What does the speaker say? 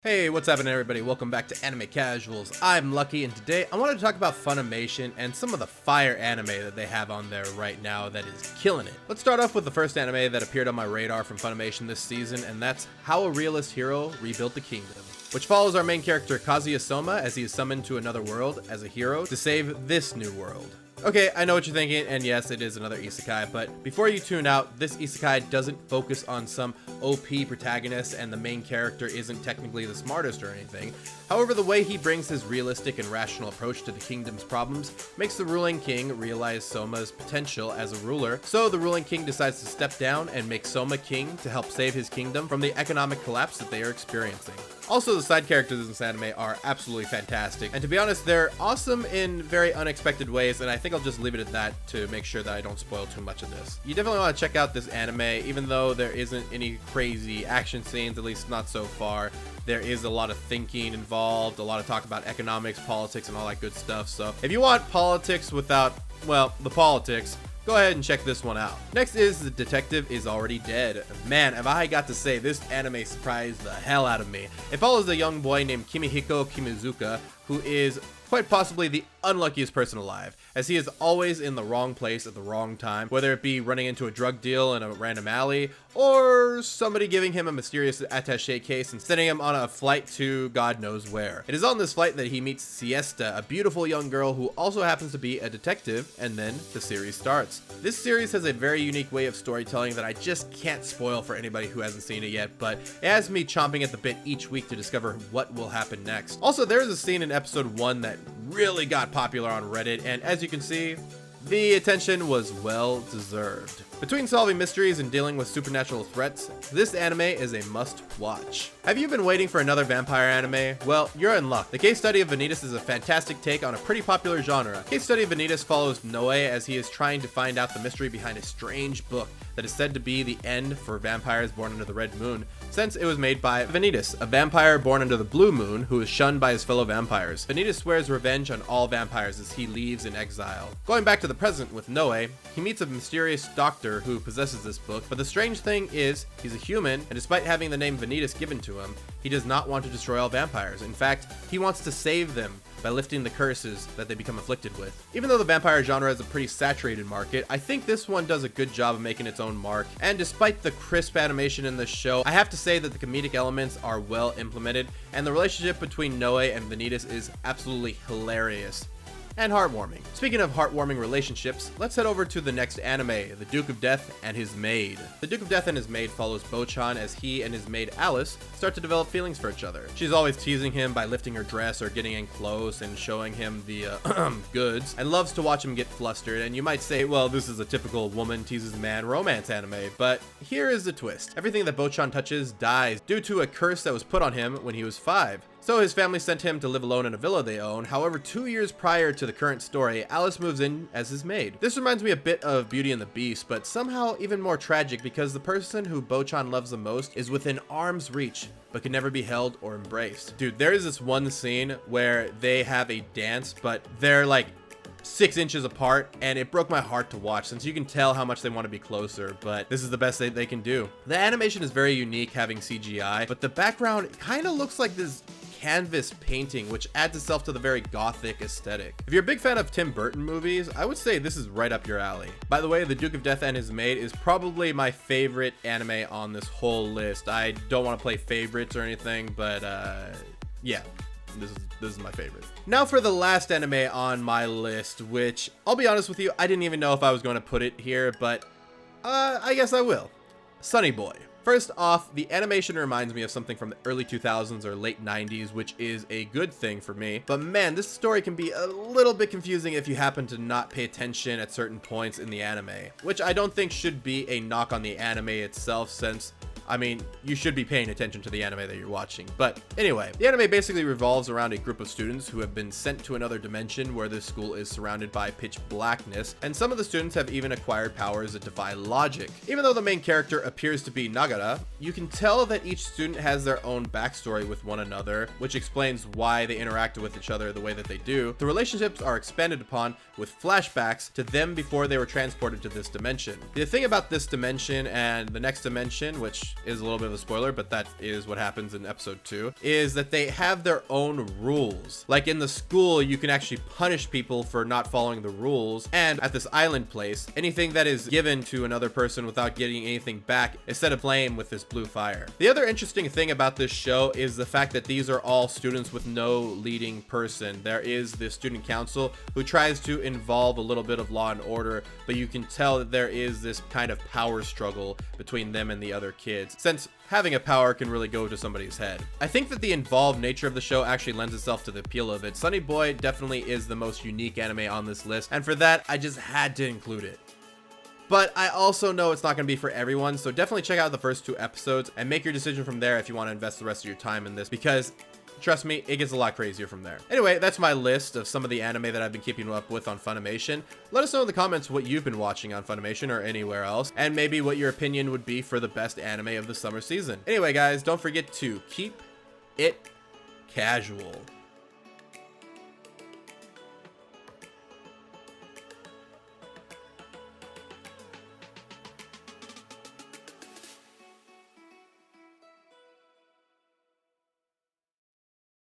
Hey, what's happening everybody? Welcome back to Anime Casuals. I'm Lucky, and today I wanted to talk about Funimation and some of the fire anime that they have on there right now that is killing it. Let's start off with the first anime that appeared on my radar from Funimation this season, and that's How a Realist Hero Rebuilt the Kingdom, which follows our main character Kazuya Soma as he is summoned to another world as a hero to save this new world. Okay, I know what you're thinking, and yes, it is another isekai, but before you tune out, this isekai doesn't focus on some OP protagonist and the main character isn't technically the smartest or anything. However, the way he brings his realistic and rational approach to the kingdom's problems makes the ruling king realize Soma's potential as a ruler, so the ruling king decides to step down and make Soma king to help save his kingdom from the economic collapse that they are experiencing. Also, the side characters in this anime are absolutely fantastic, and to be honest, they're awesome in very unexpected ways, and I think I'll just leave it at that to make sure that I don't spoil too much of this. You definitely want to check out this anime, even though there isn't any crazy action scenes, at least not so far. There is a lot of thinking involved, a lot of talk about economics, politics, and all that good stuff, so if you want politics without, well, the politics, go ahead and check this one out. Next is The Detective Is Already Dead. Man, have I got to say, this anime surprised the hell out of me. It follows a young boy named Kimihiko Kimizuka, who is quite possibly the unluckiest person alive, as he is always in the wrong place at the wrong time, whether it be running into a drug deal in a random alley, or somebody giving him a mysterious attaché case and sending him on a flight to God knows where. It is on this flight that he meets Siesta, a beautiful young girl who also happens to be a detective, and then the series starts. This series has a very unique way of storytelling that I just can't spoil for anybody who hasn't seen it yet, but it has me chomping at the bit each week to discover what will happen next. Also, there is a scene in episode 1 that really got popular on Reddit, and as you can see, the attention was well deserved. Between solving mysteries and dealing with supernatural threats, this anime is a must-watch. Have you been waiting for another vampire anime? Well, you're in luck. The Case Study of Vanitas is a fantastic take on a pretty popular genre. Case Study of Vanitas follows Noe as he is trying to find out the mystery behind a strange book that is said to be the end for vampires born under the red moon, since it was made by Vanitas, a vampire born under the blue moon who is shunned by his fellow vampires. Vanitas swears revenge on all vampires as he leaves in exile. Going back to the present with Noe, he meets a mysterious doctor who possesses this book, but the strange thing is, he's a human, and despite having the name Vanitas given to him, he does not want to destroy all vampires. In fact, he wants to save them by lifting the curses that they become afflicted with. Even though the vampire genre has a pretty saturated market, I think this one does a good job of making its own mark, and despite the crisp animation in this show, I have to say that the comedic elements are well implemented, and the relationship between Noe and Vanitas is absolutely hilarious and heartwarming. Speaking of heartwarming relationships, let's head over to the next anime, The Duke of Death and His Maid. The Duke of Death and His Maid follows Bochan as he and his maid Alice start to develop feelings for each other. She's always teasing him by lifting her dress or getting in close and showing him the goods, and loves to watch him get flustered. And you might say, well, this is a typical woman teases man romance anime, but here is the twist. Everything that Bochan touches dies due to a curse that was put on him when he was 5. So his family sent him to live alone in a villa they own. However, 2 years prior to the current story, Alice moves in as his maid. This reminds me a bit of Beauty and the Beast, but somehow even more tragic because the person who Bochan loves the most is within arm's reach, but can never be held or embraced. Dude, there is this one scene where they have a dance, but they're like 6 inches apart, and it broke my heart to watch since you can tell how much they want to be closer, but this is the best they can do. The animation is very unique having CGI, but the background kind of looks like this canvas painting, which adds itself to the very gothic aesthetic. If you're a big fan of Tim Burton movies, I would say this is right up your alley. By the way, The Duke of Death and His Maid is probably my favorite anime on this whole list. I don't want to play favorites or anything, but yeah. This is my favorite. Now for the last anime on my list, which I'll be honest with you, I didn't even know if I was going to put it here, but I guess I will. Sunny Boy. First off, the animation reminds me of something from the early 2000s or late 90s, which is a good thing for me. But man, this story can be a little bit confusing if you happen to not pay attention at certain points in the anime, which I don't think should be a knock on the anime itself, since I mean, you should be paying attention to the anime that you're watching. But anyway, the anime basically revolves around a group of students who have been sent to another dimension where this school is surrounded by pitch blackness, and some of the students have even acquired powers that defy logic. Even though the main character appears to be Nagara, you can tell that each student has their own backstory with one another, which explains why they interacted with each other the way that they do. The relationships are expanded upon with flashbacks to them before they were transported to this dimension. The thing about this dimension and the next dimension, which is a little bit of a spoiler, but that is what happens in episode 2, is that they have their own rules. Like in the school, you can actually punish people for not following the rules, and at this island place, anything that is given to another person without getting anything back is set aflame with this blue fire. The other interesting thing about this show is the fact that these are all students with no leading person. There is this student council who tries to involve a little bit of law and order, but you can tell that there is this kind of power struggle between them and the other kids, since having a power can really go to somebody's head. I think that the involved nature of the show actually lends itself to the appeal of it. Sunny Boy definitely is the most unique anime on this list, and for that, I just had to include it. But I also know it's not going to be for everyone, so definitely check out the first 2 episodes and make your decision from there if you want to invest the rest of your time in this, because trust me, it gets a lot crazier from there. Anyway, that's my list of some of the anime that I've been keeping up with on Funimation. Let us know in the comments what you've been watching on Funimation or anywhere else, and maybe what your opinion would be for the best anime of the summer season. Anyway, guys, don't forget to keep it casual.